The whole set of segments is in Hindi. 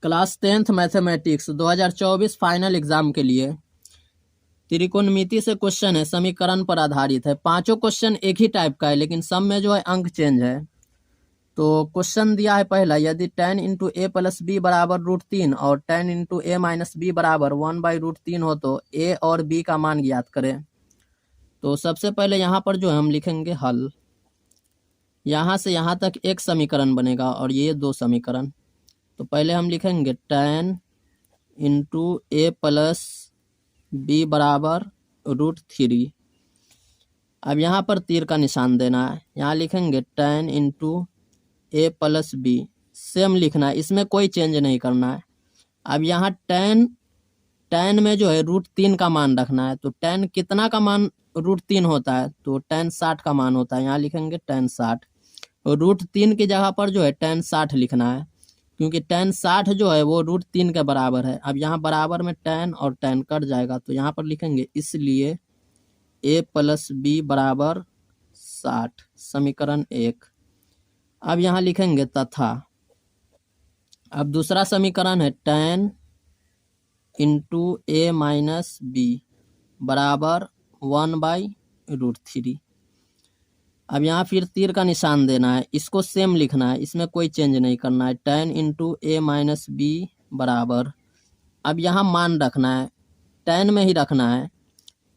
Class 10th mathematics 2024 final exam के लिए त्रिकोणमिति से क्वेश्चन है, समीकरण पर आधारित है। पांचों क्वेश्चन एक ही टाइप का है, लेकिन सब में जो है अंक चेंज है। तो क्वेश्चन दिया है पहला, यदि tan इंटू ए प्लस बी बराबर √3 और tan इंटू ए माइनस बी बराबर 1/√3 हो तो ए और बी का मान ज्ञात करें। तो सबसे पहले यहाँ पर जो है हम लिखेंगे हल। यहाँ से यहाँ तक एक समीकरण बनेगा और ये दो समीकरण। तो पहले हम लिखेंगे tan इंटू ए प्लस बी बराबर √3। अब यहाँ पर तीर का निशान देना है, यहाँ लिखेंगे tan इंटू ए प्लस बी, सेम लिखना है, इसमें कोई चेंज नहीं करना है। अब यहाँ tan में जो है √3 का मान रखना है। तो tan कितना का मान √3 होता है? तो tan 60 का मान होता है, यहाँ लिखेंगे tan 60। √3 की जगह पर जो है tan 60 लिखना है, क्योंकि tan 60 जो है वो √3 के बराबर है। अब यहाँ बराबर में tan और tan कट जाएगा, तो यहाँ पर लिखेंगे इसलिए a प्लस बी बराबर 60, समीकरण 1। अब यहाँ लिखेंगे तथा। अब दूसरा समीकरण है tan इंटू ए माइनस बी बराबर 1/√3। अब यहाँ फिर तीर का निशान देना है, इसको सेम लिखना है, इसमें कोई चेंज नहीं करना है। tan इंटू ए माइनस बी बराबर, अब यहाँ मान रखना है, tan में ही रखना है।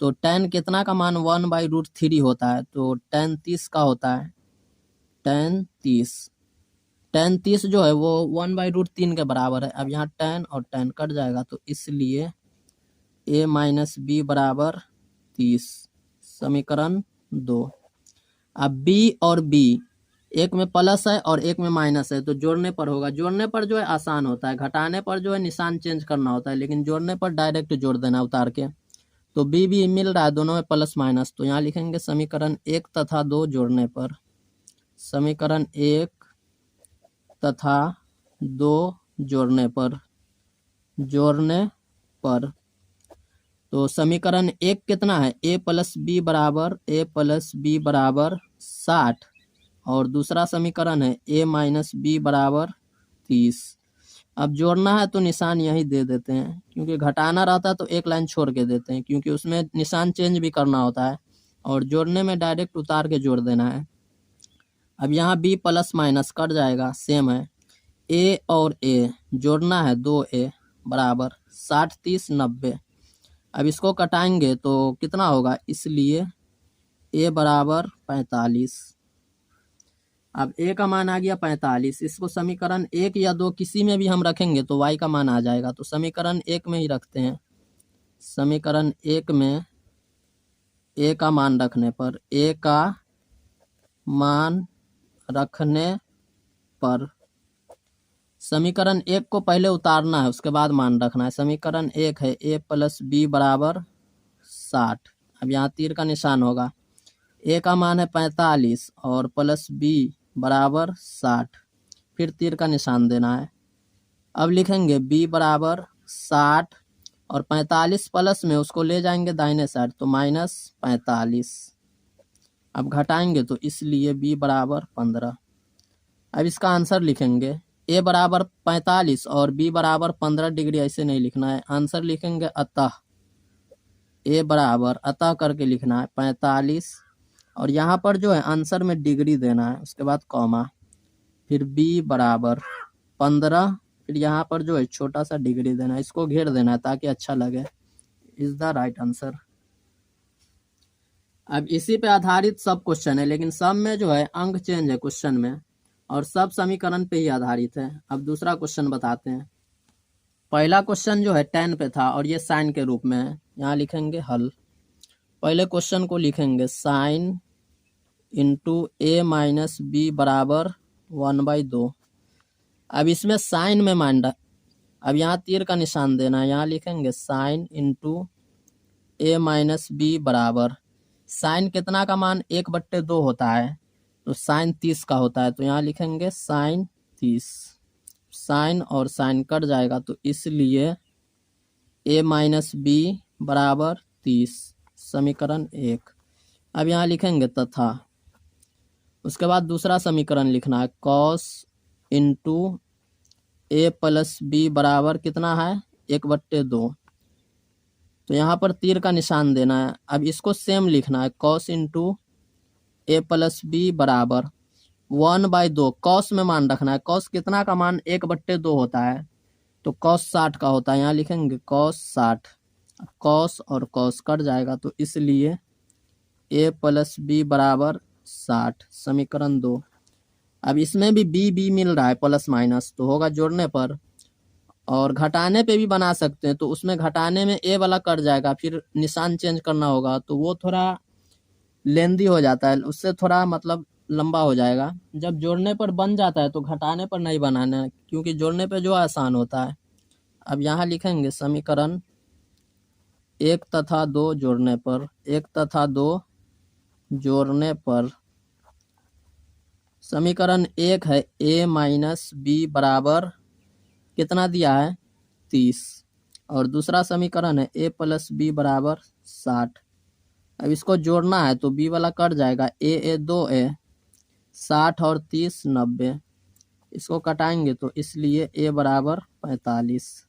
तो tan कितना का मान 1/√3 होता है? तो tan 30 का होता है, tan 30 जो है वो 1/√3 के बराबर है। अब यहाँ tan और tan कट जाएगा, तो इसलिए a माइनस बी बराबर 30, समीकरण 2। अब b और b, एक में प्लस है और एक में माइनस है, तो जोड़ने पर होगा। जोड़ने पर जो है आसान होता है, घटाने पर जो है निशान चेंज करना होता है, लेकिन जोड़ने पर डायरेक्ट जोड़ देना उतार के। तो b भी मिल रहा है, दोनों में प्लस माइनस, तो यहाँ लिखेंगे समीकरण 1 तथा 2 जोड़ने पर, समीकरण 1 तथा 2 जोड़ने पर। तो समीकरण 1 कितना है? a प्लस बी बराबर 60, और दूसरा समीकरण है a माइनस बी बराबर 30। अब जोड़ना है तो निशान यही दे देते हैं, क्योंकि घटाना रहता है तो एक लाइन छोड़ के देते हैं, क्योंकि उसमें निशान चेंज भी करना होता है, और जोड़ने में डायरेक्ट उतार के जोड़ देना है। अब यहाँ b प्लस माइनस कट जाएगा, सेम है। a और a जोड़ना है, 2a बराबर 60 30 90। अब इसको कटाएंगे तो कितना होगा? इसलिए a बराबर 45। अब a का मान आ गया 45। इसको समीकरण 1 या 2 किसी में भी हम रखेंगे तो y का मान आ जाएगा। तो समीकरण 1 में ही रखते हैं। समीकरण 1 में a का मान रखने पर, a का मान रखने पर समीकरण 1 को पहले उतारना है, उसके बाद मान रखना है। समीकरण 1 है a प्लस बी बराबर 60। अब यहाँ तीर का निशान होगा, a का मान है 45 और प्लस b बराबर 60, फिर तीर का निशान देना है। अब लिखेंगे b बराबर 60 और 45 प्लस में उसको ले जाएंगे दाहिने साइड, तो -45। अब घटाएंगे तो इसलिए b बराबर 15। अब इसका आंसर लिखेंगे, a बराबर 45 और b बराबर 15 डिग्री, ऐसे नहीं लिखना है। आंसर लिखेंगे अतः, a बराबर अतः करके लिखना है 45, और यहाँ पर जो है आंसर में डिग्री देना है, उसके बाद कॉमा, फिर b बराबर 15, फिर यहाँ पर जो है छोटा सा डिग्री देना है, इसको घेर देना है ताकि अच्छा लगे। Is the right answer. अब इसी पे आधारित सब क्वेश्चन है, लेकिन सब में जो है अंक चेंज है क्वेश्चन में, और सब समीकरण पे ही आधारित है। अब दूसरा क्वेश्चन बताते हैं। पहला क्वेश्चन जो है tan पे था और ये साइन के रूप में है, यहाँ लिखेंगे हल। पहले क्वेश्चन को लिखेंगे साइन इंटू ए माइनस बी बराबर 1/2। अब इसमें साइन में मान रख, अब यहाँ तीर का निशान देना है, यहाँ लिखेंगे साइन इंटू ए माइनस बी बराबर, साइन कितना का मान 1/2 होता है, तो साइन 30 का होता है, तो यहाँ लिखेंगे साइन 30। साइन और साइन कट जाएगा, तो इसलिए a माइनस बी बराबर 30, समीकरण 1। अब यहाँ लिखेंगे तथा, उसके बाद दूसरा समीकरण लिखना है cos इंटू ए प्लस बी बराबर कितना है 1/2। तो यहाँ पर तीर का निशान देना है। अब इसको सेम लिखना है, कॉस इंटू ए प्लस बी बराबर 1/2। कॉस में मान रखना है, कॉस कितना का मान 1/2 होता है, तो कॉस 60 का होता है। यहाँ लिखेंगे कॉस 60, कॉस और कॉस कट जाएगा, तो इसलिए ए प्लस बी बराबर 60, समीकरण 2। अब इसमें भी बी मिल रहा है प्लस माइनस, तो होगा जोड़ने पर, और घटाने पे भी बना सकते हैं। तो उसमें घटाने में ए वाला कट जाएगा, फिर निशान चेंज करना होगा, तो वो थोड़ा लेंदी हो जाता है, उससे थोड़ा मतलब लंबा हो जाएगा। जब जोड़ने पर बन जाता है तो घटाने पर नहीं बनाना है, क्योंकि जोड़ने पे जो आसान होता है। अब यहाँ लिखेंगे समीकरण 1 तथा 2 जोड़ने पर, 1 तथा 2 जोड़ने पर समीकरण 1 है a माइनस बी बराबर कितना दिया है 30, और दूसरा समीकरण है a प्लस बी बराबर 60। अब इसको जोड़ना है तो b वाला कट जाएगा, a 2a 60 और 30 90। इसको कटाएंगे तो इसलिए a बराबर 45।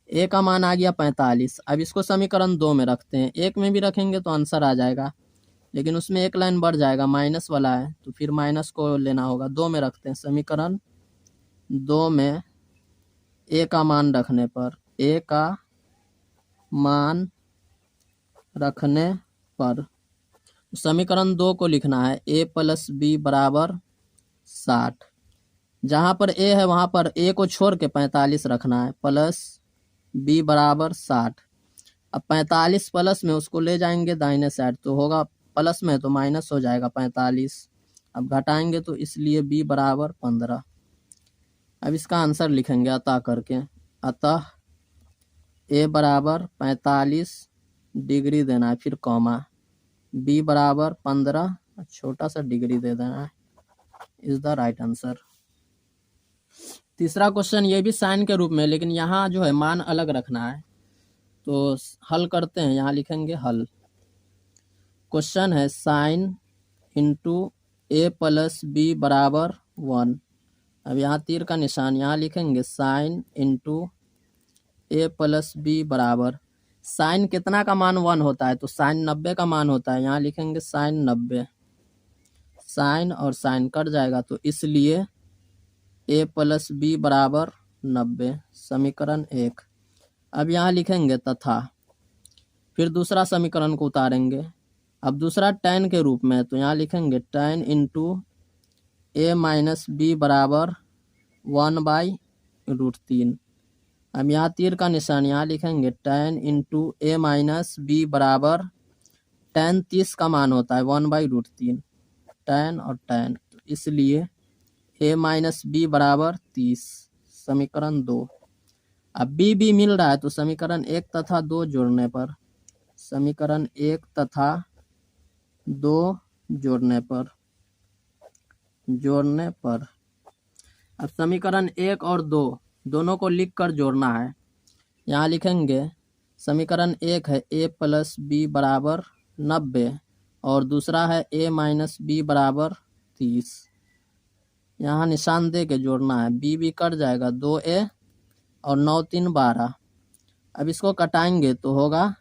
a का मान आ गया 45। अब इसको समीकरण 2 में रखते हैं। 1 में भी रखेंगे तो आंसर आ जाएगा, लेकिन उसमें एक लाइन बढ़ जाएगा, माइनस वाला है, तो फिर माइनस को लेना होगा। 2 में रखते हैं, समीकरण 2 में a का मान रखने पर, a का मान रखने पर समीकरण 2 को लिखना है a प्लस बी बराबर 60। जहाँ पर a है वहाँ पर a को छोड़ के 45 रखना है, प्लस b बराबर 60। अब 45 प्लस में उसको ले जाएंगे दाहिने साइड, तो होगा प्लस में तो माइनस हो जाएगा 45। अब घटाएंगे तो इसलिए b बराबर 15। अब इसका आंसर लिखेंगे अतः करके, अतः a बराबर 45 डिग्री देना है, फिर कॉमा, b बराबर 15 छोटा सा डिग्री दे देना है, इज द राइट आंसर। तीसरा क्वेश्चन ये भी साइन के रूप में, लेकिन यहाँ जो है मान अलग रखना है, तो हल करते हैं। यहाँ लिखेंगे हल। क्वेश्चन है साइन इंटू ए प्लस बी बराबर 1। अब यहाँ तीर का निशान, यहाँ लिखेंगे साइन इंटू ए प्लस बी बराबर, साइन कितना का मान 1 होता है, तो साइन 90 का मान होता है। यहाँ लिखेंगे साइन 90, साइन और साइन कट जाएगा, तो इसलिए ए प्लस बी बराबर 90, समीकरण 1। अब यहाँ लिखेंगे तथा, फिर दूसरा समीकरण को उतारेंगे। अब दूसरा tan के रूप में, तो यहाँ लिखेंगे tan इंटू ए माइनस बी बराबर 1/√3। अब यहाँ तीर का निशान, यहाँ लिखेंगे tan इंटू ए माइनस बी बराबर, tan 30 का मान होता है 1/√3, tan और tan, तो इसलिए a माइनस बी बराबर 30, समीकरण 2। अब b मिल रहा है, तो समीकरण 1 तथा 2 जोड़ने पर, समीकरण 1 तथा 2 जोड़ने पर अब समीकरण 1 और 2 दोनों को लिखकर जोड़ना है। यहाँ लिखेंगे समीकरण 1 है a प्लस बी बराबर 90, और दूसरा है a माइनस बी बराबर 30। यहाँ निशान दे के जोड़ना है, b कट जाएगा, 2a और 9 3 12। अब इसको कटाएंगे तो होगा,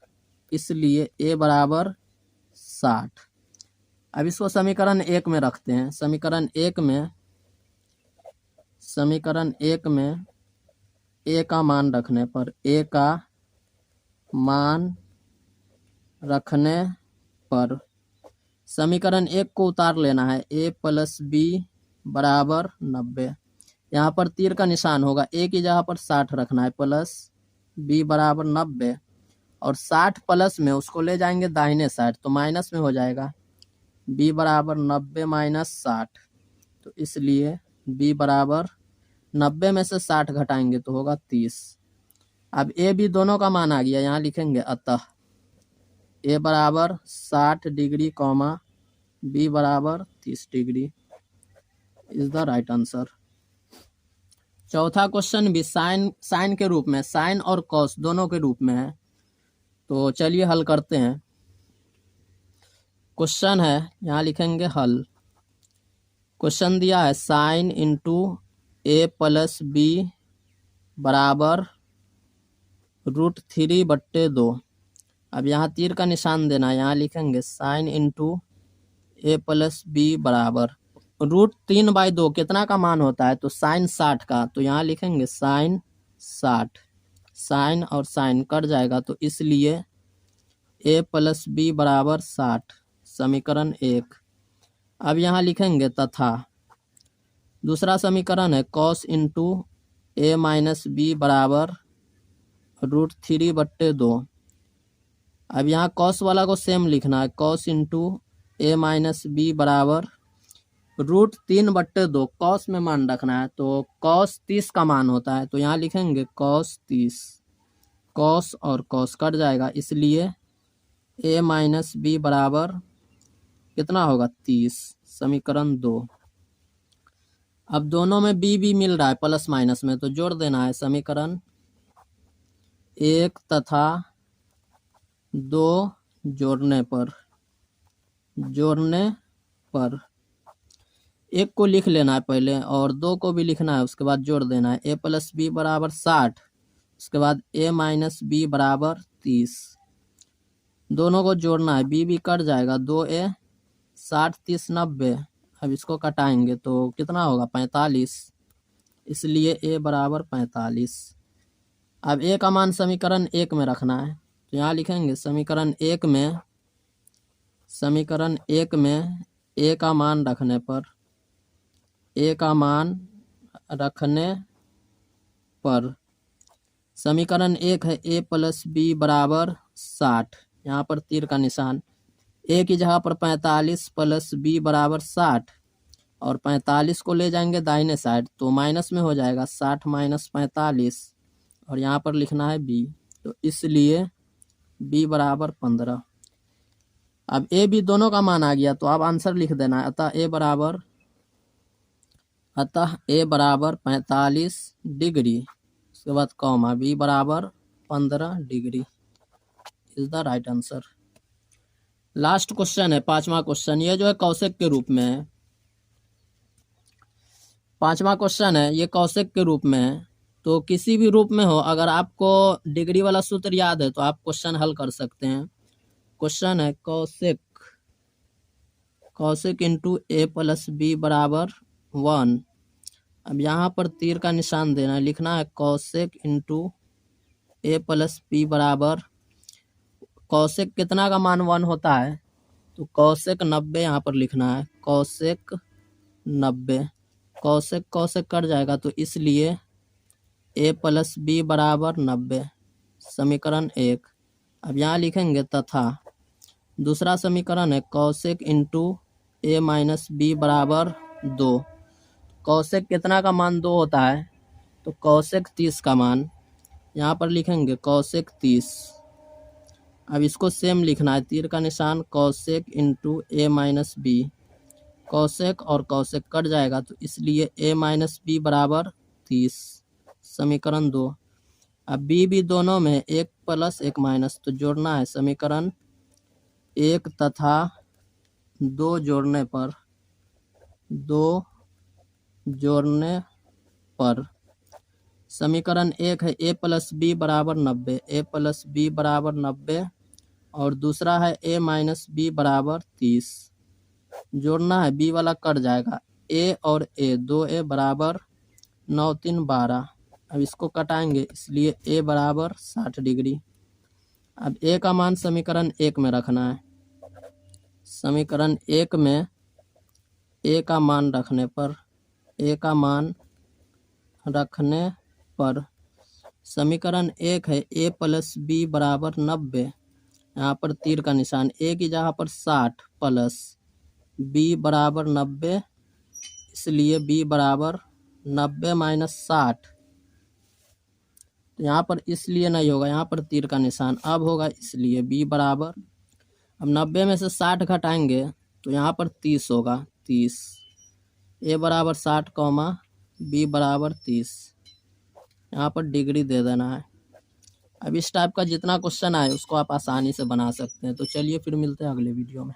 इसलिए a बराबर 60। अब इसको समीकरण 1 में रखते हैं। समीकरण 1 में a का मान रखने पर, a का मान रखने पर समीकरण 1 को उतार लेना है, a प्लस बी बराबर 90। यहाँ पर तीर का निशान होगा, a की जगह पर 60 रखना है, प्लस b बराबर 90, और 60 प्लस में उसको ले जाएंगे दाहिने साइड, तो माइनस में हो जाएगा, b बराबर 90 माइनस 60, तो इसलिए b बराबर 90 में से 60 घटाएंगे तो होगा 30। अब a b दोनों का मान आ गया, यहाँ लिखेंगे अतः a बराबर 60 डिग्री कॉमा b बराबर 30 degree, is the right answer. चौथा क्वेश्चन भी साइन के रूप में, साइन और कॉस दोनों के रूप में है, तो चलिए हल करते हैं। क्वेश्चन है, यहाँ लिखेंगे हल। क्वेश्चन दिया है साइन इंटू ए प्लस बी बराबर √3/2। अब यहाँ तीर का निशान देना है, यहाँ लिखेंगे साइन इंटू ए प्लस बी बराबर √3/2 कितना का मान होता है, तो साइन 60 का, तो यहाँ लिखेंगे साइन 60। साइन और साइन कट जाएगा, तो इसलिए ए प्लस बी बराबर 60, समीकरण 1। अब यहाँ लिखेंगे तथा दूसरा समीकरण है कॉस इंटू ए माइनस बी बराबर √3/2। अब यहाँ कॉस वाला को सेम लिखना है, कॉस इंटू ए माइनस बी बराबर √3/2। कॉस में मान रखना है, तो कॉस 30 का मान होता है, तो यहाँ लिखेंगे कॉस 30। कॉस और कॉस कट जाएगा, इसलिए ए माइनस बी बराबर कितना होगा 30, समीकरण 2। अब दोनों में बी मिल रहा है प्लस माइनस में, तो जोड़ देना है समीकरण 1 तथा 2 जोड़ने पर 1 को लिख लेना है पहले और 2 को भी लिखना है, उसके बाद जोड़ देना है। ए प्लस बी बराबर 60, उसके बाद ए माइनस बी बराबर 30। दोनों को जोड़ना है, बी कट जाएगा, 2a 60 30 90। अब इसको कटाएंगे तो कितना होगा 45, इसलिए ए बराबर 45। अब ए का मान समीकरण 1 में रखना है, तो यहाँ लिखेंगे समीकरण 1 में ए का मान रखने पर समीकरण 1 है ए प्लस बी बराबर 60। यहाँ पर तीर का निशान, ए की जगह पर 45 प्लस बी बराबर 60, और 45 को ले जाएंगे दाहिने साइड तो माइनस में हो जाएगा, 60 माइनस 45, और यहाँ पर लिखना है बी, तो इसलिए बी बराबर 15। अब ए बी दोनों का मान आ गया, तो अब आंसर लिख देना है। अतः ए बराबर 45 डिग्री, उसके बाद कॉमा, बी बराबर 15 degree is the right answer. Last question है 5वां क्वेश्चन, ये जो है कौशिक के रूप में है। 5वां क्वेश्चन है, ये कौशिक के रूप में है, तो किसी भी रूप में हो, अगर आपको डिग्री वाला सूत्र याद है तो आप क्वेश्चन हल कर सकते हैं। क्वेश्चन है कौशिक इंटू ए प्लस बी बराबर 1। अब यहाँ पर तीर का निशान देना है, लिखना है कौशिक इंटू ए प्लस बी बराबर, कौशिक कितना का मान 1 होता है, तो कौशिक 90 यहाँ पर लिखना है, कौशिक 90। कौशिक कट जाएगा, तो इसलिए ए प्लस बी बराबर 90, समीकरण 1। अब यहाँ लिखेंगे तथा दूसरा समीकरण है कौशिक इंटू ए माइनस बी बराबर 2। कौशिक कितना का मान 2 होता है, तो कौशिक 30 का मान, यहाँ पर लिखेंगे कौशिक 30। अब इसको सेम लिखना है, तीर का निशान, कौशिक इंटू ए माइनस बी, कौशिक और कौशिक कट जाएगा, तो इसलिए ए माइनस बी बराबर 30, समीकरण 2। अब बी दोनों में 1 प्लस 1 माइनस, तो जोड़ना है समीकरण 1 तथा 2 जोड़ने पर समीकरण 1 है ए प्लस बी बराबर 90, ए प्लस बी बराबर 90, और दूसरा है ए माइनस बी बराबर 30। जोड़ना है, बी वाला कट जाएगा, ए और ए 2a बराबर 9 3 12। अब इसको कटाएंगे, इसलिए ए बराबर 60 डिग्री। अब ए का मान समीकरण 1 में रखना है, समीकरण 1 में ए का मान रखने पर समीकरण 1 है ए प्लस बी बराबर 90। यहाँ पर तीर का निशान, ए की जगह पर 60 प्लस बी बराबर 90, इसलिए बी बराबर 90 माइनस 60। तो यहाँ पर इसलिए नहीं होगा, यहाँ पर तीर का निशान अब होगा, इसलिए बी बराबर, अब 90 में से 60 घटाएंगे तो यहाँ पर 30 होगा, 30। ए बराबर 60 कॉमा बी बराबर 30, यहाँ पर डिग्री दे देना है। अब इस टाइप का जितना क्वेश्चन आए उसको आप आसानी से बना सकते हैं। तो चलिए फिर मिलते हैं अगले वीडियो में।